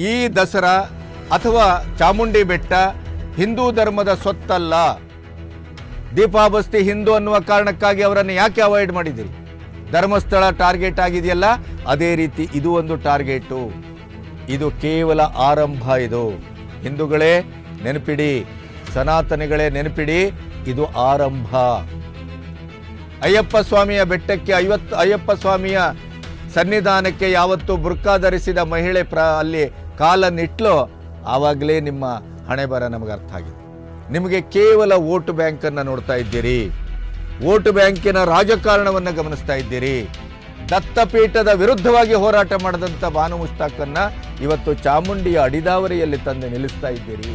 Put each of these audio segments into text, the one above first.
ಈ ದಸರಾ ಅಥವಾ ಚಾಮುಂಡಿ ಬೆಟ್ಟ ಹಿಂದೂ ಧರ್ಮದ ಸೊತ್ತಲ್ಲ. ದೀಪಾ ಬಸ್ತಿ ಹಿಂದೂ ಅನ್ನುವ ಕಾರಣಕ್ಕಾಗಿ ಅವರನ್ನು ಯಾಕೆ ಅವಾಯ್ಡ್ ಮಾಡಿದಿರಿ? ಧರ್ಮಸ್ಥಳ ಟಾರ್ಗೆಟ್ ಆಗಿದೆಯಲ್ಲ, ಅದೇ ರೀತಿ ಇದು ಒಂದು ಟಾರ್ಗೆಟು. ಇದು ಕೇವಲ ಆರಂಭ. ಇದು ಹಿಂದೂಗಳೇ ನೆನಪಿಡಿ, ಸನಾತನಿಗಳೇ ನೆನಪಿಡಿ, ಇದು ಆರಂಭ. ಅಯ್ಯಪ್ಪ ಸ್ವಾಮಿಯ ಬೆಟ್ಟಕ್ಕೆ ಅಯ್ಯಪ್ಪ ಸ್ವಾಮಿಯ ಸನ್ನಿಧಾನಕ್ಕೆ ಯಾವತ್ತು ಬುರ್ಕಾ ಧರಿಸಿದ ಮಹಿಳೆ ಅಲ್ಲಿ ಕಾಲನ್ನಿಟ್ಲೋ ಆವಾಗಲೇ ನಿಮ್ಮ ಹಣೆ ಬರ ನಮಗೆ ಅರ್ಥ ಆಗಿದೆ. ನಿಮಗೆ ಕೇವಲ ವೋಟ್ ಬ್ಯಾಂಕನ್ನು ನೋಡ್ತಾ ಇದ್ದೀರಿ, ವೋಟ್ ಬ್ಯಾಂಕಿನ ರಾಜಕಾರಣವನ್ನು ಗಮನಿಸ್ತಾ ಇದ್ದೀರಿ. ದತ್ತಪೀಠದ ವಿರುದ್ಧವಾಗಿ ಹೋರಾಟ ಮಾಡಿದಂಥ ಬಾನು ಮುಷ್ತಾಕನ್ನ ಇವತ್ತು ಚಾಮುಂಡಿಯ ಅಡಿದಾವರಿಯಲ್ಲಿ ತಂದು ನಿಲ್ಲಿಸ್ತಾ ಇದ್ದೀರಿ.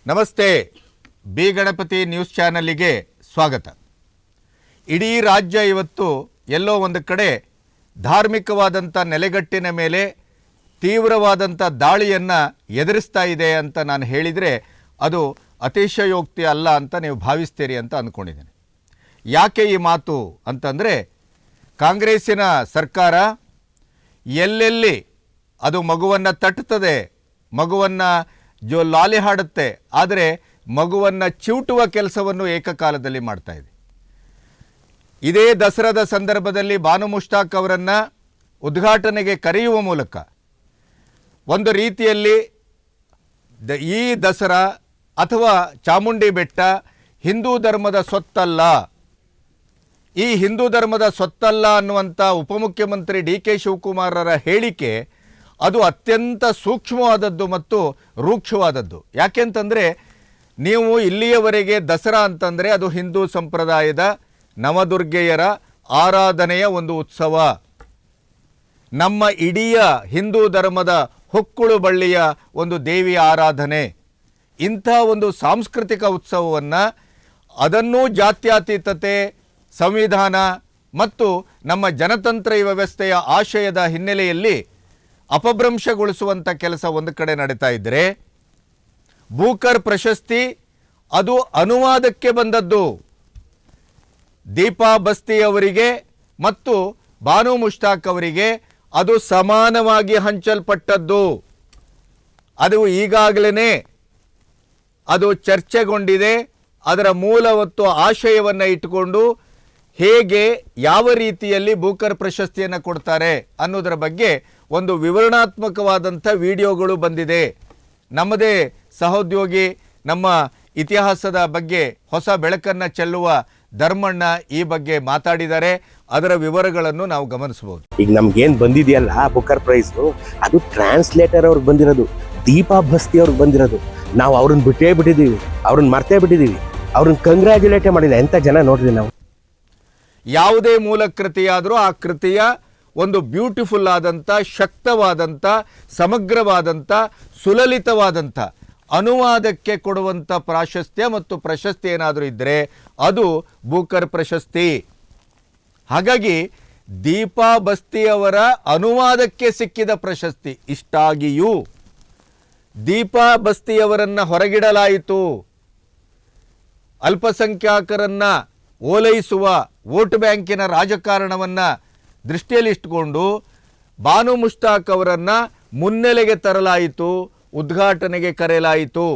ನಮಸ್ತೆ, ಬಿ ಗಣಪತಿ ನ್ಯೂಸ್ ಚಾನಲ್ಗೆ ಸ್ವಾಗತ. ಇಡೀ ರಾಜ್ಯ ಇವತ್ತು ಎಲ್ಲೋ ಒಂದು ಕಡೆ ಧಾರ್ಮಿಕವಾದಂಥ ನೆಲೆಗಟ್ಟಿನ ಮೇಲೆ ತೀವ್ರವಾದಂಥ ದಾಳಿಯನ್ನು ಎದುರಿಸ್ತಾ ಇದೆ ಅಂತ ನಾನು ಹೇಳಿದರೆ ಅದು ಅತಿಶಯೋಕ್ತಿ ಅಲ್ಲ ಅಂತ ನೀವು ಭಾವಿಸ್ತೀರಿ ಅಂತ ಅಂದ್ಕೊಂಡಿದ್ದೇನೆ. ಯಾಕೆ ಈ ಮಾತು ಅಂತಂದರೆ, ಕಾಂಗ್ರೆಸ್ಸಿನ ಸರ್ಕಾರ ಎಲ್ಲೆಲ್ಲಿ ಅದು ಮಗುವನ್ನು ತಟ್ಟುತ್ತದೆ, ಮಗುವನ್ನು ಲಾಲಿ ಹಾಡುತ್ತೆ, ಆದರೆ ಮಗುವನ್ನು ಚಿವುಟುವ ಕೆಲಸವನ್ನು ಏಕಕಾಲದಲ್ಲಿ ಮಾಡ್ತಾ ಇದೆ. ಇದೇ ದಸರಾದ ಸಂದರ್ಭದಲ್ಲಿ ಬಾನು ಮುಷ್ತಾಕ್ ಅವರನ್ನು ಉದ್ಘಾಟನೆಗೆ ಕರೆಯುವ ಮೂಲಕ ಒಂದು ರೀತಿಯಲ್ಲಿ ಈ ದಸರಾ ಅಥವಾ ಚಾಮುಂಡಿ ಬೆಟ್ಟ ಹಿಂದೂ ಧರ್ಮದ ಸೊತ್ತಲ್ಲ, ಈ ಹಿಂದೂ ಧರ್ಮದ ಸೊತ್ತಲ್ಲ ಅನ್ನುವಂಥ ಉಪಮುಖ್ಯಮಂತ್ರಿ ಡಿ ಕೆ ಶಿವಕುಮಾರರ ಹೇಳಿಕೆ ಅದು ಅತ್ಯಂತ ಸೂಕ್ಷ್ಮವಾದದ್ದು ಮತ್ತು ರೂಕ್ಷವಾದದ್ದು. ಯಾಕೆಂತಂದರೆ, ನೀವು ಇಲ್ಲಿಯವರೆಗೆ ದಸರಾ ಅಂತಂದರೆ ಅದು ಹಿಂದೂ ಸಂಪ್ರದಾಯದ ನವದುರ್ಗೆಯರ ಆರಾಧನೆಯ ಒಂದು ಉತ್ಸವ, ನಮ್ಮ ಇಡೀ ಹಿಂದೂ ಧರ್ಮದ ಹೊಕ್ಕುಳು ಬಳ್ಳಿಯ ಒಂದು ದೇವಿಯ ಆರಾಧನೆ. ಇಂಥ ಒಂದು ಸಾಂಸ್ಕೃತಿಕ ಉತ್ಸವವನ್ನು ಅದನ್ನೂ ಜಾತ್ಯತೀತತೆ, ಸಂವಿಧಾನ ಮತ್ತು ನಮ್ಮ ಜನತಂತ್ರ ವ್ಯವಸ್ಥೆಯ ಆಶಯದ ಹಿನ್ನೆಲೆಯಲ್ಲಿ ಅಪಭ್ರಂಶಗೊಳಿಸುವಂಥ ಕೆಲಸ ಒಂದು ಕಡೆ ನಡೀತಾ ಇದ್ದರೆ, ಬೂಕರ್ ಪ್ರಶಸ್ತಿ ಅದು ಅನುವಾದಕ್ಕೆ ಬಂದದ್ದು. ದೀಪಾ ಬಸ್ತಿ ಅವರಿಗೆ ಮತ್ತು ಬಾನು ಮುಷ್ತಾಕ್ ಅವರಿಗೆ ಅದು ಸಮಾನವಾಗಿ ಹಂಚಲ್ಪಟ್ಟದ್ದು. ಅದು ಈಗಾಗಲೇ ಅದು ಚರ್ಚೆಗೊಂಡಿದೆ. ಅದರ ಮೂಲ ಮತ್ತು ಆಶಯವನ್ನು ಇಟ್ಟುಕೊಂಡು ಹೇಗೆ ಯಾವ ರೀತಿಯಲ್ಲಿ ಬೂಕರ್ ಪ್ರಶಸ್ತಿಯನ್ನು ಕೊಡ್ತಾರೆ ಅನ್ನೋದರ ಬಗ್ಗೆ ಒಂದು ವಿವರಣಾತ್ಮಕವಾದಂಥ ವಿಡಿಯೋಗಳು ಬಂದಿದೆ. ನಮ್ಮದೇ ಸಹೋದ್ಯೋಗಿ ನಮ್ಮ ಇತಿಹಾಸದ ಬಗ್ಗೆ ಹೊಸ ಬೆಳಕನ್ನು ಚೆಲ್ಲುವ ಧರ್ಮಣ್ಣ ಈ ಬಗ್ಗೆ ಮಾತಾಡಿದ್ದಾರೆ. ಅದರ ವಿವರಗಳನ್ನು ನಾವು ಗಮನಿಸಬಹುದು. ಈಗ ನಮ್ಗೇನು ಬಂದಿದೆಯಲ್ಲ ಬುಕರ್ ಪ್ರೈಸು, ಅದು ಟ್ರಾನ್ಸ್ಲೇಟರ್ ಅವ್ರಿಗೆ ಬಂದಿರೋದು, ದೀಪಾ ಬಸ್ತಿ ಅವ್ರಿಗೆ ಬಂದಿರೋದು. ನಾವು ಅವ್ರನ್ನ ಬಿಟ್ಟೇ ಬಿಟ್ಟಿದ್ದೀವಿ, ಅವ್ರನ್ನ ಮರ್ತೇ ಬಿಟ್ಟಿದ್ದೀವಿ, ಅವ್ರನ್ನ ಕಂಗ್ರ್ಯಾಚುಲೇಟೇ ಮಾಡಿಲ್ಲ. ಎಂಥ ಜನ ನೋಡ್ರಿ ನಾವು. ಯಾವುದೇ ಮೂಲ ಕೃತಿಯಾದರೂ ಆ ಕೃತಿಯ ಒಂದು ಬ್ಯೂಟಿಫುಲ್ ಆದಂಥ, ಶಕ್ತವಾದಂಥ, ಸಮಗ್ರವಾದಂಥ, ಸುಲಲಿತವಾದಂಥ ಅನುವಾದಕ್ಕೆ ಕೊಡುವಂಥ ಪ್ರಾಶಸ್ತ್ಯ ಮತ್ತು ಪ್ರಶಸ್ತಿ ಏನಾದರೂ ಇದ್ದರೆ ಅದು ಬೂಕರ್ ಪ್ರಶಸ್ತಿ. ಹಾಗಾಗಿ ದೀಪಾ ಬಸ್ತಿಯವರ ಅನುವಾದಕ್ಕೆ ಸಿಕ್ಕಿದ ಪ್ರಶಸ್ತಿ. ಇಷ್ಟಾಗಿಯೂ ದೀಪಾ ಬಸ್ತಿಯವರನ್ನು ಹೊರಗಿಡಲಾಯಿತು. ಅಲ್ಪಸಂಖ್ಯಾತರನ್ನು ಓಲೈಸುವ ವೋಟ್ ಬ್ಯಾಂಕಿನ ರಾಜಕಾರಣವನ್ನು ದೃಷ್ಟಿಯಲ್ಲಿಟ್ಟುಕೊಂಡು ಬಾನು ಮುಷ್ತಾಕ್ ಅವರನ್ನು ಮುನ್ನೆಲೆಗೆ ತರಲಾಯಿತು, ಉದ್ಘಾಟನೆಗೆ ಕರೆಯಲಾಯಿತು.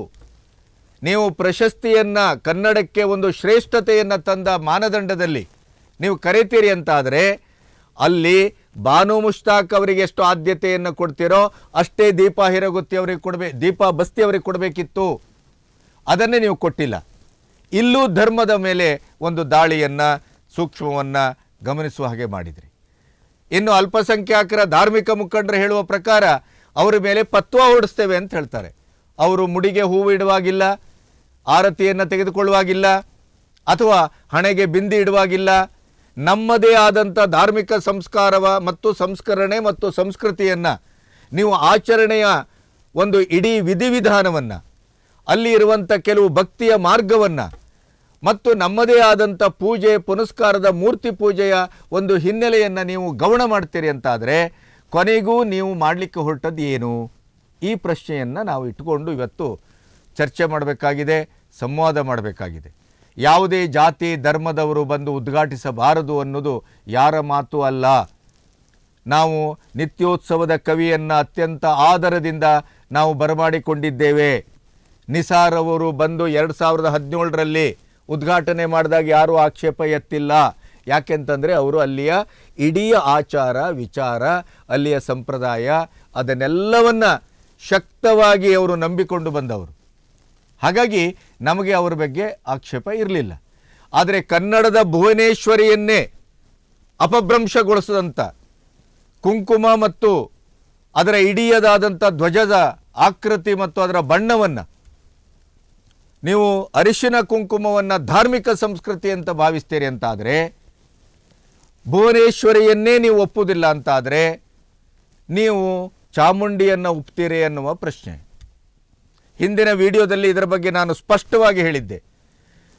ನೀವು ಪ್ರಶಸ್ತಿಯನ್ನು ಕನ್ನಡಕ್ಕೆ ಒಂದು ಶ್ರೇಷ್ಠತೆಯನ್ನು ತಂದ ಮಾನದಂಡದಲ್ಲಿ ನೀವು ಕರೀತೀರಿ ಅಂತಾದರೆ ಅಲ್ಲಿ ಬಾನು ಮುಷ್ತಾಕ್ ಅವರಿಗೆ ಎಷ್ಟು ಆದ್ಯತೆಯನ್ನು ಕೊಡ್ತೀರೋ ಅಷ್ಟೇ ದೀಪಾ ಬಸ್ತಿ ಅವರಿಗೆ ಕೊಡಬೇಕಿತ್ತು. ಅದನ್ನೇ ನೀವು ಕೊಟ್ಟಿಲ್ಲ. ಇಲ್ಲೂ ಧರ್ಮದ ಮೇಲೆ ಒಂದು ದಾಳಿಯನ್ನು, ಸೂಕ್ಷ್ಮವನ್ನು ಗಮನಿಸುವ ಹಾಗೆ ಮಾಡಿದ್ರಿ. ಇನ್ನು ಅಲ್ಪಸಂಖ್ಯಾತರ ಧಾರ್ಮಿಕ ಮುಖಂಡರು ಹೇಳುವ ಪ್ರಕಾರ ಅವರ ಮೇಲೆ ಪತ್ವ ಹೊಡಿಸ್ತೇವೆ ಅಂತ ಹೇಳ್ತಾರೆ. ಅವರು ಮುಡಿಗೆ ಹೂವು ಇಡುವಾಗಿಲ್ಲ, ಆರತಿಯನ್ನು ತೆಗೆದುಕೊಳ್ಳುವಾಗಿಲ್ಲ, ಅಥವಾ ಹಣೆಗೆ ಬಿಂದಿ ಇಡುವಾಗಿಲ್ಲ. ನಮ್ಮದೇ ಆದಂಥ ಧಾರ್ಮಿಕ ಸಂಸ್ಕಾರವ ಮತ್ತು ಸಂಸ್ಕರಣೆ ಮತ್ತು ಸಂಸ್ಕೃತಿಯನ್ನು, ನೀವು ಆಚರಣೆಯ ಒಂದು ಇಡೀ ವಿಧಿವಿಧಾನವನ್ನು, ಅಲ್ಲಿ ಇರುವಂಥ ಕೆಲವು ಭಕ್ತಿಯ ಮಾರ್ಗವನ್ನು ಮತ್ತು ನಮ್ಮದೇ ಆದಂಥ ಪೂಜೆ ಪುನಸ್ಕಾರದ ಮೂರ್ತಿ ಪೂಜೆಯ ಒಂದು ಹಿನ್ನೆಲೆಯನ್ನು ನೀವು ಗೌಣ ಮಾಡ್ತೀರಿ ಅಂತಾದರೆ ಕೊನೆಗೂ ನೀವು ಮಾಡಲಿಕ್ಕೆ ಹೊರಟದ್ದು ಏನು? ಈ ಪ್ರಶ್ನೆಯನ್ನು ನಾವು ಇಟ್ಟುಕೊಂಡು ಇವತ್ತು ಚರ್ಚೆ ಮಾಡಬೇಕಾಗಿದೆ, ಸಂವಾದ ಮಾಡಬೇಕಾಗಿದೆ. ಯಾವುದೇ ಜಾತಿ ಧರ್ಮದವರು ಬಂದು ಉದ್ಘಾಟಿಸಬಾರದು ಅನ್ನೋದು ಯಾರ ಮಾತು ಅಲ್ಲ. ನಾವು ನಿತ್ಯೋತ್ಸವದ ಕವಿಯನ್ನು ಅತ್ಯಂತ ಆದರದಿಂದ ನಾವು ಬರಮಾಡಿಕೊಂಡಿದ್ದೇವೆ. ನಿಸಾರ್ ಅವರು ಬಂದು 2017ರಲ್ಲಿ ಉದ್ಘಾಟನೆ ಮಾಡಿದಾಗ ಯಾರೂ ಆಕ್ಷೇಪ ಎತ್ತಿಲ್ಲ. ಯಾಕೆಂತಂದರೆ ಅವರು ಅಲ್ಲಿಯ ಇಡೀ ಆಚಾರ ವಿಚಾರ, ಅಲ್ಲಿಯ ಸಂಪ್ರದಾಯ ಅದನ್ನೆಲ್ಲವನ್ನು ಶಕ್ತವಾಗಿ ಅವರು ನಂಬಿಕೊಂಡು ಬಂದವರು. ಹಾಗಾಗಿ ನಮಗೆ ಅವರ ಬಗ್ಗೆ ಆಕ್ಷೇಪ ಇರಲಿಲ್ಲ. ಆದರೆ ಕನ್ನಡದ ಭುವನೇಶ್ವರಿಯನ್ನೇ ಅಪಭ್ರಂಶಗೊಳಿಸಿದಂಥ ಕುಂಕುಮ ಮತ್ತು ಅದರ ಇಡಿಯದಾದಂಥ ಧ್ವಜದ ಆಕೃತಿ ಮತ್ತು ಅದರ ಬಣ್ಣವನ್ನು, ನೀವು ಅರಿಶಿನ ಕುಂಕುಮವನ್ನು ಧಾರ್ಮಿಕ ಸಂಸ್ಕೃತಿ ಅಂತ ಭಾವಿಸ್ತೀರಿ ಅಂತಾದರೆ, ಭುವನೇಶ್ವರಿಯನ್ನೇ ನೀವು ಒಪ್ಪುವುದಿಲ್ಲ ಅಂತಾದರೆ ನೀವು ಚಾಮುಂಡಿಯನ್ನು ಒಪ್ತೀರಿ ಅನ್ನುವ ಪ್ರಶ್ನೆ. ಹಿಂದಿನ ವಿಡಿಯೋದಲ್ಲಿ ಇದರ ಬಗ್ಗೆ ನಾನು ಸ್ಪಷ್ಟವಾಗಿ ಹೇಳಿದ್ದೆ.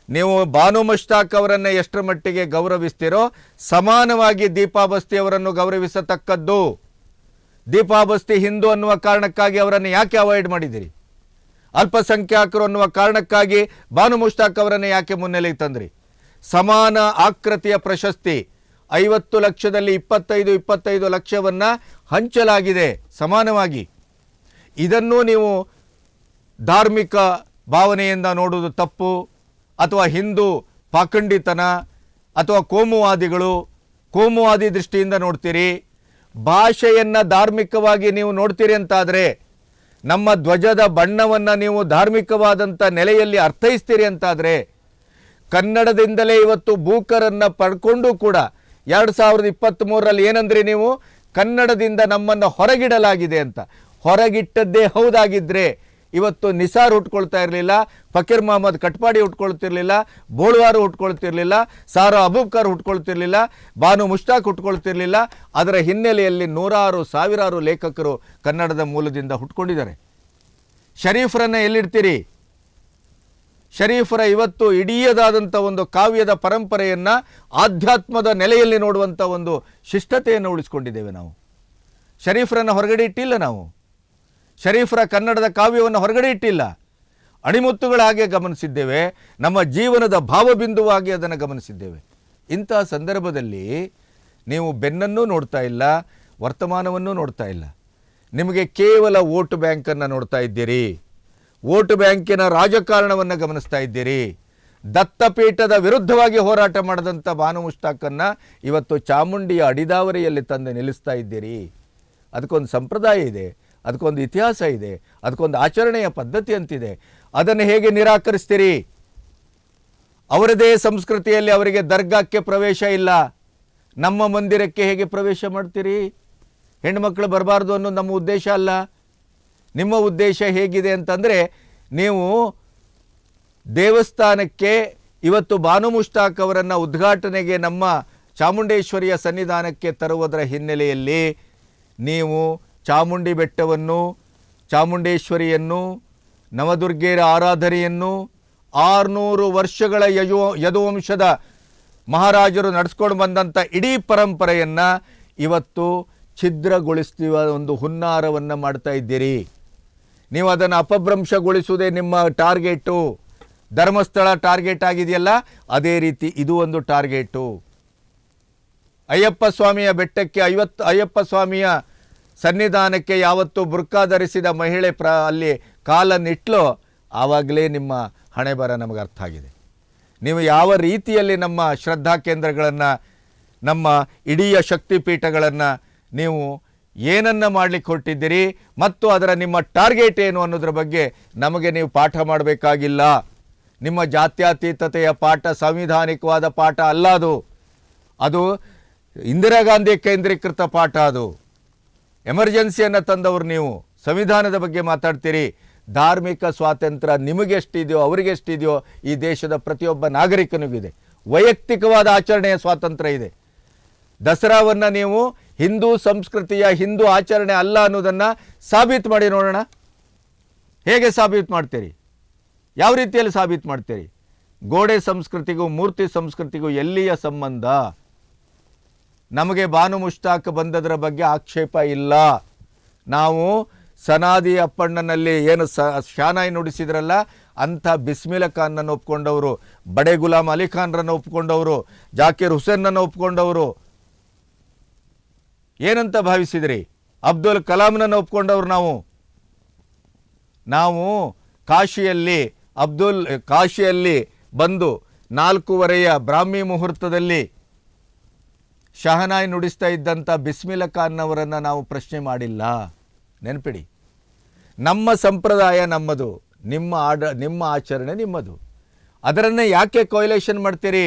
ನೀವು ಬಾನು ಮುಷ್ತಾಕ್ ಅವರನ್ನು ಎಷ್ಟರ ಮಟ್ಟಿಗೆ ಗೌರವಿಸ್ತೀರೋ ಸಮಾನವಾಗಿ ದೀಪಾ ಬಸ್ತಿ ಅವರನ್ನು ಗೌರವಿಸತಕ್ಕದ್ದು. ದೀಪಾ ಬಸ್ತಿ ಹಿಂದೂ ಅನ್ನುವ ಕಾರಣಕ್ಕಾಗಿ ಅವರನ್ನು ಯಾಕೆ ಅವಾಯ್ಡ್ ಮಾಡಿದಿರಿ? ಅಲ್ಪಸಂಖ್ಯಾತರು ಅನ್ನುವ ಕಾರಣಕ್ಕಾಗಿ ಬಾನು ಮುಷ್ತಾಕ್ ಅವರನ್ನು ಯಾಕೆ ಮುನ್ನೆಲೆಗೆ ತಂದ್ರಿ? ಸಮಾನ ಆಕೃತಿಯ ಪ್ರಶಸ್ತಿ 50 ಲಕ್ಷದಲ್ಲಿ 25 ಲಕ್ಷವನ್ನು ಹಂಚಲಾಗಿದೆ ಸಮಾನವಾಗಿ. ಇದನ್ನು ನೀವು ಧಾರ್ಮಿಕ ಭಾವನೆಯಿಂದ ನೋಡುವುದು ತಪ್ಪು, ಅಥವಾ ಹಿಂದೂ ಪಾಖಂಡಿತನ, ಅಥವಾ ಕೋಮುವಾದಿ ದೃಷ್ಟಿಯಿಂದ ನೋಡ್ತೀರಿ. ಭಾಷೆಯನ್ನು ಧಾರ್ಮಿಕವಾಗಿ ನೀವು ನೋಡ್ತೀರಿ ಅಂತಾದರೆ, ನಮ್ಮ ಧ್ವಜದ ಬಣ್ಣವನ್ನು ನೀವು ಧಾರ್ಮಿಕವಾದಂಥ ನೆಲೆಯಲ್ಲಿ ಅರ್ಥೈಸ್ತೀರಿ ಅಂತಾದರೆ, ಕನ್ನಡದಿಂದಲೇ ಇವತ್ತು ಬೂಕರನ್ನು ಪಡ್ಕೊಂಡು ಕೂಡ 2023ರಲ್ಲಿ ಏನಂದ್ರಿ ನೀವು? ಕನ್ನಡದಿಂದ ನಮ್ಮನ್ನು ಹೊರಗಿಡಲಾಗಿದೆ ಅಂತ. ಹೊರಗಿಟ್ಟದ್ದೇ ಹೌದಾಗಿದ್ದರೆ ಇವತ್ತು ನಿಸಾರ್ ಹುಟ್ಕೊಳ್ತಾ ಇರಲಿಲ್ಲ, ಫಕೀರ್ ಮೊಹಮ್ಮದ್ ಕಟ್ಪಾಡಿ ಹುಟ್ಕೊಳ್ತಿರ್ಲಿಲ್ಲ, ಬೋಳ್ವಾರು ಹುಟ್ಕೊಳ್ತಿರ್ಲಿಲ್ಲ, ಸಾರಾ ಅಬೂಬ್ಕರ್ ಹುಟ್ಕೊಳ್ತಿರ್ಲಿಲ್ಲ, ಬಾನು ಮುಷ್ತಾಕ್ ಹುಟ್ಕೊಳ್ತಿರ್ಲಿಲ್ಲ. ಅದರ ಹಿನ್ನೆಲೆಯಲ್ಲಿ ನೂರಾರು ಸಾವಿರಾರು ಲೇಖಕರು ಕನ್ನಡದ ಮೂಲದಿಂದ ಹುಟ್ಕೊಂಡಿದ್ದಾರೆ. ಶರೀಫರನ್ನು ಎಲ್ಲಿಡ್ತೀರಿ? ಶರೀಫರ ಇವತ್ತು ಇಡೀದಾದಂಥ ಒಂದು ಕಾವ್ಯದ ಪರಂಪರೆಯನ್ನು ಆಧ್ಯಾತ್ಮದ ನೆಲೆಯಲ್ಲಿ ನೋಡುವಂಥ ಒಂದು ಶಿಷ್ಟತೆಯನ್ನು ಉಳಿಸ್ಕೊಂಡಿದ್ದೇವೆ ನಾವು. ಶರೀಫರನ್ನು ಹೊರಗಡೆ ಇಟ್ಟಿಲ್ಲ ನಾವು. ಶರೀಫರ ಕನ್ನಡದ ಕಾವ್ಯವನ್ನು ಹೊರಗಡೆ ಇಟ್ಟಿಲ್ಲ. ಅಣಿಮುತ್ತುಗಳ ಹಾಗೆ ಗಮನಿಸಿದ್ದೇವೆ, ನಮ್ಮ ಜೀವನದ ಭಾವಬಿಂದುವಾಗಿ ಅದನ್ನು ಗಮನಿಸಿದ್ದೇವೆ. ಇಂತಹ ಸಂದರ್ಭದಲ್ಲಿ ನೀವು ಬೆನ್ನನ್ನೂ ನೋಡ್ತಾ ಇಲ್ಲ, ವರ್ತಮಾನವನ್ನೂ ನೋಡ್ತಾ ಇಲ್ಲ. ನಿಮಗೆ ಕೇವಲ ವೋಟ್ ಬ್ಯಾಂಕನ್ನು ನೋಡ್ತಾ ಇದ್ದೀರಿ, ವೋಟ್ ಬ್ಯಾಂಕಿನ ರಾಜಕಾರಣವನ್ನು ಗಮನಿಸ್ತಾ ಇದ್ದೀರಿ. ದತ್ತಪೀಠದ ವಿರುದ್ಧವಾಗಿ ಹೋರಾಟ ಮಾಡಿದಂಥ ಬಾನು ಮುಷ್ತಾಕನ್ನು ಇವತ್ತು ಚಾಮುಂಡಿಯ ಅಡಿದಾವರಿಯಲ್ಲಿ ತಂದು ನಿಲ್ಲಿಸ್ತಾ ಇದ್ದೀರಿ. ಅದಕ್ಕೊಂದು ಸಂಪ್ರದಾಯ ಇದೆ, ಅದಕ್ಕೊಂದು ಇತಿಹಾಸ ಇದೆ, ಅದಕ್ಕೊಂದು ಆಚರಣೆಯ ಪದ್ಧತಿ ಅಂತಿದೆ. ಅದನ್ನು ಹೇಗೆ ನಿರಾಕರಿಸ್ತೀರಿ? ಅವರದೇ ಸಂಸ್ಕೃತಿಯಲ್ಲಿ ಅವರಿಗೆ ದರ್ಗಾಕ್ಕೆ ಪ್ರವೇಶ ಇಲ್ಲ, ನಮ್ಮ ಮಂದಿರಕ್ಕೆ ಹೇಗೆ ಪ್ರವೇಶ ಮಾಡ್ತೀರಿ? ಹೆಣ್ಣುಮಕ್ಕಳು ಬರಬಾರ್ದು ಅನ್ನೋದು ನಮ್ಮ ಉದ್ದೇಶ ಅಲ್ಲ. ನಿಮ್ಮ ಉದ್ದೇಶ ಹೇಗಿದೆ ಅಂತಂದರೆ, ನೀವು ದೇವಸ್ಥಾನಕ್ಕೆ ಇವತ್ತು ಬಾನು ಮುಷ್ತಾಕ್ ಅವರನ್ನು ಉದ್ಘಾಟನೆಗೆ ನಮ್ಮ ಚಾಮುಂಡೇಶ್ವರಿಯ ಸನ್ನಿಧಾನಕ್ಕೆ ತರುವುದರ ಹಿನ್ನೆಲೆಯಲ್ಲಿ ನೀವು ಚಾಮುಂಡಿ ಬೆಟ್ಟವನ್ನು, ಚಾಮುಂಡೇಶ್ವರಿಯನ್ನು, ನವದುರ್ಗೆಯರ ಆರಾಧನೆಯನ್ನು 600 ವರ್ಷಗಳ ಯದುವಂಶದ ಮಹಾರಾಜರು ನಡೆಸ್ಕೊಂಡು ಬಂದಂಥ ಇಡೀ ಪರಂಪರೆಯನ್ನು ಇವತ್ತು ಛಿದ್ರಗೊಳಿಸುವ ಒಂದು ಹುನ್ನಾರವನ್ನು ಮಾಡ್ತಾ ಇದ್ದೀರಿ. ನೀವು ಅದನ್ನು ಅಪಭ್ರಂಶಗೊಳಿಸುವುದೇ ನಿಮ್ಮ ಟಾರ್ಗೆಟು. ಧರ್ಮಸ್ಥಳ ಟಾರ್ಗೆಟ್ ಆಗಿದೆಯಲ್ಲ, ಅದೇ ರೀತಿ ಇದು ಒಂದು ಟಾರ್ಗೆಟು. ಅಯ್ಯಪ್ಪ ಸ್ವಾಮಿಯ ಬೆಟ್ಟಕ್ಕೆ ಅಯ್ಯಪ್ಪ ಸ್ವಾಮಿಯ ಸನ್ನಿಧಾನಕ್ಕೆ ಯಾವತ್ತು ಬುರ್ಕಾ ಧರಿಸಿದ ಮಹಿಳೆ ಅಲ್ಲಿ ಕಾಲನ್ನಿಟ್ಲೋ ಆವಾಗಲೇ ನಿಮ್ಮ ಹಣೆ ಬರ ನಮಗೆ ಅರ್ಥ ಆಗಿದೆ. ನೀವು ಯಾವ ರೀತಿಯಲ್ಲಿ ನಮ್ಮ ಶ್ರದ್ಧಾ ಕೇಂದ್ರಗಳನ್ನು, ನಮ್ಮ ಇಡೀ ಶಕ್ತಿಪೀಠಗಳನ್ನು ನೀವು ಏನನ್ನು ಮಾಡಲಿಕ್ಕೆ ಹೊರಟಿದ್ದೀರಿ ಮತ್ತು ಅದರ ನಿಮ್ಮ ಟಾರ್ಗೆಟ್ ಏನು ಅನ್ನೋದ್ರ ಬಗ್ಗೆ ನಮಗೆ ನೀವು ಪಾಠ ಮಾಡಬೇಕಾಗಿಲ್ಲ. ನಿಮ್ಮ ಜಾತ್ಯತೀತತೆಯ ಪಾಠ ಸಂವಿಧಾನಿಕವಾದ ಪಾಠ ಅಲ್ಲ, ಅದು ಇಂದಿರಾ ಗಾಂಧಿ ಕೇಂದ್ರೀಕೃತ ಪಾಠ. ಅದು ಎಮರ್ಜೆನ್ಸಿಯನ್ನು ತಂದವರು ನೀವು. ಸಂವಿಧಾನದ ಬಗ್ಗೆ ಮಾತಾಡ್ತೀರಿ. ಧಾರ್ಮಿಕ ಸ್ವಾತಂತ್ರ್ಯ ನಿಮಗೆಷ್ಟಿದೆಯೋ ಅವರಿಗೆಷ್ಟಿದೆಯೋ ಈ ದೇಶದ ಪ್ರತಿಯೊಬ್ಬ ನಾಗರಿಕನಿಗಿದೆ. ವೈಯಕ್ತಿಕವಾದ ಆಚರಣೆಯ ಸ್ವಾತಂತ್ರ್ಯ ಇದೆ. ದಸರಾವನ್ನು ನೀವು ಹಿಂದೂ ಸಂಸ್ಕೃತಿಯ ಹಿಂದೂ ಆಚರಣೆ ಅಲ್ಲ ಅನ್ನೋದನ್ನು ಸಾಬೀತು ಮಾಡಿ ನೋಡೋಣ. ಹೇಗೆ ಸಾಬೀತು ಮಾಡ್ತೀರಿ? ಯಾವ ರೀತಿಯಲ್ಲಿ ಸಾಬೀತು ಮಾಡ್ತೀರಿ? ಗೋಡೆ ಸಂಸ್ಕೃತಿಗೂ ಮೂರ್ತಿ ಸಂಸ್ಕೃತಿಗೂ ಎಲ್ಲಿಯ ಸಂಬಂಧ? ನಮಗೆ ಬಾನು ಮುಷ್ತಾಕ್ ಬಂದದರ ಬಗ್ಗೆ ಆಕ್ಷೇಪ ಇಲ್ಲ. ನಾವು ಸನಾದಿ ಅಪ್ಪಣ್ಣನಲ್ಲಿ ಏನು ಶಾನಾಯಿ ನುಡಿಸಿದ್ರಲ್ಲ ಅಂಥ ಬಿಸ್ಮಿಲ್ಲಾ ಖಾನ್ನನ್ನು ಒಪ್ಕೊಂಡವರು, ಬಡೆ ಗುಲಾಮ್ ಅಲಿ ಖಾನ್ರನ್ನು ಒಪ್ಕೊಂಡವರು, ಜಾಕೀರ್ ಹುಸೇನ್ನನ್ನು ಒಪ್ಕೊಂಡವರು. ಏನಂತ ಭಾವಿಸಿದ್ರಿ? ಅಬ್ದುಲ್ ಕಲಾಂನನ್ನು ಒಪ್ಕೊಂಡವರು. ನಾವು ಕಾಶಿಯಲ್ಲಿ ಬಂದು 4:15 ಬ್ರಾಹ್ಮಿ ಮುಹೂರ್ತದಲ್ಲಿ ಶಹನಾಯಿ ನುಡಿಸ್ತಾ ಇದ್ದಂಥ ಬಿಸ್ಮಿಲ್ಲಾ ಖಾನ್ನವರನ್ನು ನಾವು ಪ್ರಶ್ನೆ ಮಾಡಿಲ್ಲ. ನೆನಪಿಡಿ, ನಮ್ಮ ಸಂಪ್ರದಾಯ ನಮ್ಮದು, ನಿಮ್ಮ ಆಚರಣೆ ನಿಮ್ಮದು. ಅದರನ್ನೇ ಯಾಕೆ ಕೊಯ್ಲೇಷನ್ ಮಾಡ್ತೀರಿ?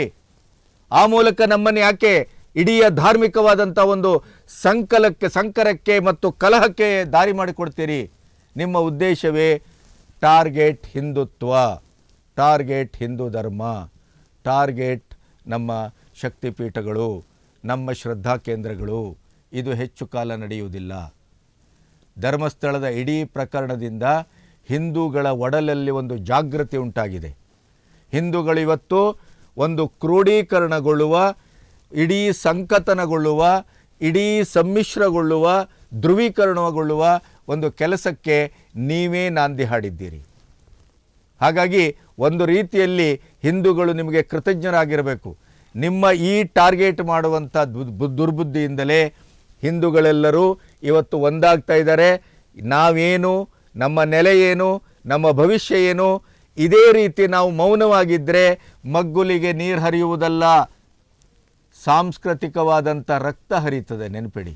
ಆ ಮೂಲಕ ನಮ್ಮನ್ನು ಯಾಕೆ ಇಡೀ ಧಾರ್ಮಿಕವಾದಂಥ ಒಂದು ಸಂಕರಕ್ಕೆ ಮತ್ತು ಕಲಹಕ್ಕೆ ದಾರಿ ಮಾಡಿಕೊಡ್ತೀರಿ? ನಿಮ್ಮ ಉದ್ದೇಶವೇ ಟಾರ್ಗೆಟ್ ಹಿಂದುತ್ವ, ಟಾರ್ಗೆಟ್ ಹಿಂದೂ ಧರ್ಮ, ಟಾರ್ಗೆಟ್ ನಮ್ಮ ಶಕ್ತಿಪೀಠಗಳು, ನಮ್ಮ ಶ್ರದ್ಧಾ ಕೇಂದ್ರಗಳು. ಇದು ಹೆಚ್ಚು ಕಾಲ ನಡೆಯುವುದಿಲ್ಲ. ಧರ್ಮಸ್ಥಳದ ಇಡೀ ಪ್ರಕರಣದಿಂದ ಹಿಂದೂಗಳ ಒಡಲಲ್ಲಿ ಒಂದು ಜಾಗೃತಿ ಉಂಟಾಗಿದೆ. ಹಿಂದೂಗಳು ಇವತ್ತು ಒಂದು ಕ್ರೋಢೀಕರಣಗೊಳ್ಳುವ, ಇಡೀ ಸಂಕತನಗೊಳ್ಳುವ, ಇಡೀ ಸಮ್ಮಿಶ್ರಗೊಳ್ಳುವ, ಧ್ರುವೀಕರಣಗೊಳ್ಳುವ ಒಂದು ಕೆಲಸಕ್ಕೆ ನೀವೇ ನಾಂದಿ ಹಾಡಿದ್ದೀರಿ. ಹಾಗಾಗಿ ಒಂದು ರೀತಿಯಲ್ಲಿ ಹಿಂದೂಗಳು ನಿಮಗೆ ಕೃತಜ್ಞರಾಗಿರಬೇಕು. ನಿಮ್ಮ ಈ ಟಾರ್ಗೆಟ್ ಮಾಡುವಂಥ ದುರ್ಬುದ್ಧಿಯಿಂದಲೇ ಹಿಂದೂಗಳೆಲ್ಲರೂ ಇವತ್ತು ಒಂದಾಗ್ತಾ ಇದ್ದಾರೆ. ನಾವೇನು, ನಮ್ಮ ನೆಲೆ ಏನು, ನಮ್ಮ ಭವಿಷ್ಯ ಏನು, ಇದೇ ರೀತಿ ನಾವು ಮೌನವಾಗಿದ್ದರೆ ಮಗ್ಗುಲಿಗೆ ನೀರು ಹರಿಯುವುದಲ್ಲ, ಸಾಂಸ್ಕೃತಿಕವಾದಂಥ ರಕ್ತ ಹರಿಯುತ್ತದೆ. ನೆನಪಿಡಿ,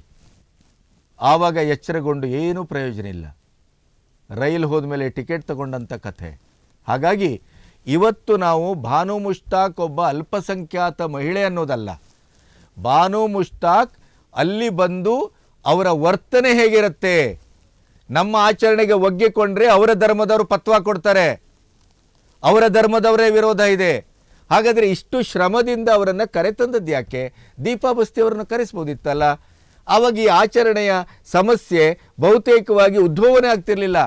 ಆವಾಗ ಎಚ್ಚರಗೊಂಡು ಏನೂ ಪ್ರಯೋಜನ ಇಲ್ಲ. ರೈಲು ಹೋದ್ಮೇಲೆ ಟಿಕೆಟ್ ತಗೊಂಡಂಥ ಕಥೆ. ಹಾಗಾಗಿ ಇವತ್ತು ನಾವು ಬಾನು ಮುಷ್ತಾಕ್ ಒಬ್ಬ ಅಲ್ಪಸಂಖ್ಯಾತ ಮಹಿಳೆ ಅನ್ನೋದಲ್ಲ, ಬಾನು ಮುಷ್ತಾಕ್ ಅಲ್ಲಿ ಬಂದು ಅವರ ವರ್ತನೆ ಹೇಗಿರುತ್ತೆ, ನಮ್ಮ ಆಚರಣೆಗೆ ಒಗ್ಗಿಕೊಂಡ್ರೆ ಅವರ ಧರ್ಮದವರು ಪತ್ವಾ ಕೊಡ್ತಾರೆ, ಅವರ ಧರ್ಮದವರೇ ವಿರೋಧ ಇದೆ. ಹಾಗಾದರೆ ಇಷ್ಟು ಶ್ರಮದಿಂದ ಅವರನ್ನು ಕರೆತಂದದ್ದು ಯಾಕೆ? ದೀಪಾ ಬಸ್ತಿ ಅವರನ್ನು ಕರೆಸ್ಬೋದಿತ್ತಲ್ಲ. ಆವಾಗ ಈ ಆಚರಣೆಯ ಸಮಸ್ಯೆ ಬಹುತೇಕವಾಗಿ ಉದ್ಭವನೇ ಆಗ್ತಿರಲಿಲ್ಲ.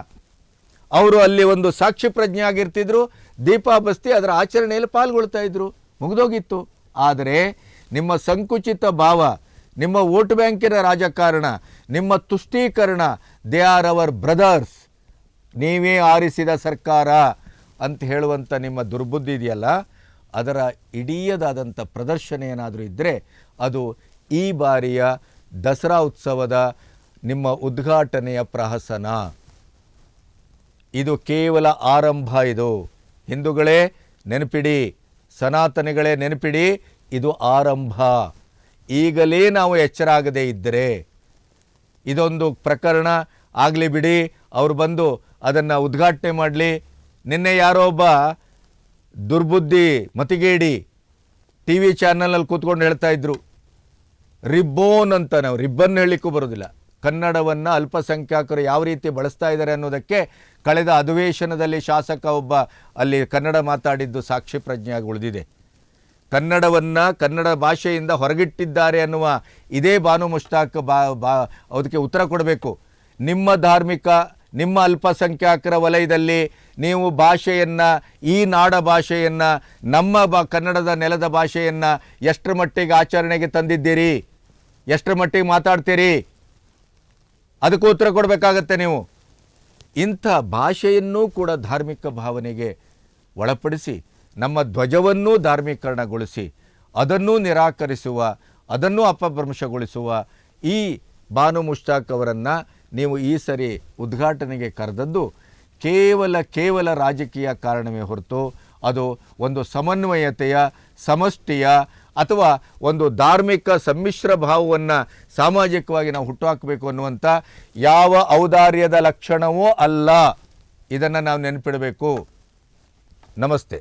ಅವರು ಅಲ್ಲಿ ಒಂದು ಸಾಕ್ಷಿ ಪ್ರಜ್ಞೆ ಆಗಿರ್ತಿದ್ರು, ದೀಪಾ ಬಸ್ತಿ ಅದರ ಆಚರಣೆಯಲ್ಲಿ ಪಾಲ್ಗೊಳ್ತಾ ಇದ್ರು, ಮುಗಿದೋಗಿತ್ತು. ಆದರೆ ನಿಮ್ಮ ಸಂಕುಚಿತ ಭಾವ, ನಿಮ್ಮ ವೋಟ್ ಬ್ಯಾಂಕಿನ ರಾಜಕಾರಣ, ನಿಮ್ಮ ತುಷ್ಟೀಕರಣ, ದೇ ಆರ್ ಅವರ್ ಬ್ರದರ್ಸ್, ನೀವೇ ಆರಿಸಿದ ಸರ್ಕಾರ ಅಂತ ಹೇಳುವಂಥ ನಿಮ್ಮ ದುರ್ಬುದ್ಧಿ ಇದೆಯಲ್ಲ, ಅದರ ಇಡೀಯದಾದಂಥ ಪ್ರದರ್ಶನ ಏನಾದರೂ ಇದ್ದರೆ ಅದು ಈ ಬಾರಿಯ ದಸರಾ ಉತ್ಸವದ ನಿಮ್ಮ ಉದ್ಘಾಟನೆಯ ಪ್ರಹಸನ. ಇದು ಕೇವಲ ಆರಂಭ. ಇದು ಹಿಂದೂಗಳೇ ನೆನಪಿಡಿ, ಸನಾತನಿಗಳೇ ನೆನಪಿಡಿ, ಇದು ಆರಂಭ. ಈಗಲೇ ನಾವು ಎಚ್ಚರಾಗದೇ ಇದ್ದರೆ ಇದೊಂದು ಪ್ರಕರಣ ಆಗಲಿ ಬಿಡಿ, ಅವರು ಬಂದು ಅದನ್ನು ಉದ್ಘಾಟನೆ ಮಾಡಲಿ. ನಿನ್ನೆ ಯಾರೋ ಒಬ್ಬ ದುರ್ಬುದ್ಧಿ ಮತಿಗೇಡಿ ಟಿ ವಿ ಚಾನಲಲ್ಲಿ ಕೂತ್ಕೊಂಡು ಹೇಳ್ತಾ ಇದ್ರು, ರಿಬ್ಬೋನ್ ಅಂತ. ನಾವು ರಿಬ್ಬನ್ ಹೇಳಲಿಕ್ಕೂ ಬರೋದಿಲ್ಲ. ಕನ್ನಡವನ್ನು ಅಲ್ಪಸಂಖ್ಯಾತರು ಯಾವ ರೀತಿ ಬಳಸ್ತಾ ಇದ್ದಾರೆ ಅನ್ನೋದಕ್ಕೆ ಕಳೆದ ಅಧಿವೇಶನದಲ್ಲಿ ಶಾಸಕ ಒಬ್ಬ ಅಲ್ಲಿ ಕನ್ನಡ ಮಾತಾಡಿದ್ದು ಸಾಕ್ಷಿ ಪ್ರಜ್ಞೆಯಾಗಿ ಉಳಿದಿದೆ. ಕನ್ನಡವನ್ನು ಕನ್ನಡ ಭಾಷೆಯಿಂದ ಹೊರಗಿಟ್ಟಿದ್ದಾರೆ ಅನ್ನುವ ಇದೇ ಬಾನು ಮುಷ್ತಾಕ್ ಅದಕ್ಕೆ ಉತ್ತರ ಕೊಡಬೇಕು. ನಿಮ್ಮ ಧಾರ್ಮಿಕ, ನಿಮ್ಮ ಅಲ್ಪಸಂಖ್ಯಾತರ ವಲಯದಲ್ಲಿ ನೀವು ಭಾಷೆಯನ್ನು, ಈ ನಾಡ ಭಾಷೆಯನ್ನು, ನಮ್ಮ ಕನ್ನಡದ ನೆಲದ ಭಾಷೆಯನ್ನು ಎಷ್ಟರ ಮಟ್ಟಿಗೆ ಆಚರಣೆಗೆ ತಂದಿದ್ದೀರಿ, ಎಷ್ಟರ ಮಟ್ಟಿಗೆ ಮಾತಾಡ್ತೀರಿ, ಅದಕ್ಕೂ ಉತ್ತರ ಕೊಡಬೇಕಾಗತ್ತೆ ನೀವು. ಇಂಥ ಭಾಷೆಯನ್ನೂ ಕೂಡ ಧಾರ್ಮಿಕ ಭಾವನೆಗೆ ಒಳಪಡಿಸಿ, ನಮ್ಮ ಧ್ವಜವನ್ನೂ ಧಾರ್ಮೀಕರಣಗೊಳಿಸಿ, ಅದನ್ನೂ ನಿರಾಕರಿಸುವ, ಅದನ್ನೂ ಅಪಭ್ರಂಶಗೊಳಿಸುವ ಈ ಬಾನು ಮುಷ್ತಾಕ್ ಅವರನ್ನು ನೀವು ಈ ಸರಿ ಉದ್ಘಾಟನೆಗೆ ಕರೆದದ್ದು ಕೇವಲ ರಾಜಕೀಯ ಕಾರಣವೇ ಹೊರತು ಅದು ಒಂದು ಸಮನ್ವಯತೆಯ, ಸಮಷ್ಟಿಯ ಅಥವಾ ಒಂದು ಧಾರ್ಮಿಕ ಸಮ್ಮಿಶ್ರ ಭಾವವನ್ನು ಸಾಮಾಜಿಕವಾಗಿ ನಾವು ಹುಟ್ಟುಹಾಕಬೇಕು ಅನ್ನುವಂಥ ಯಾವ ಔದಾರ್ಯದ ಲಕ್ಷಣವೂ ಅಲ್ಲ. ಇದನ್ನು ನಾವು ನೆನಪಿಡಬೇಕು. ನಮಸ್ತೆ.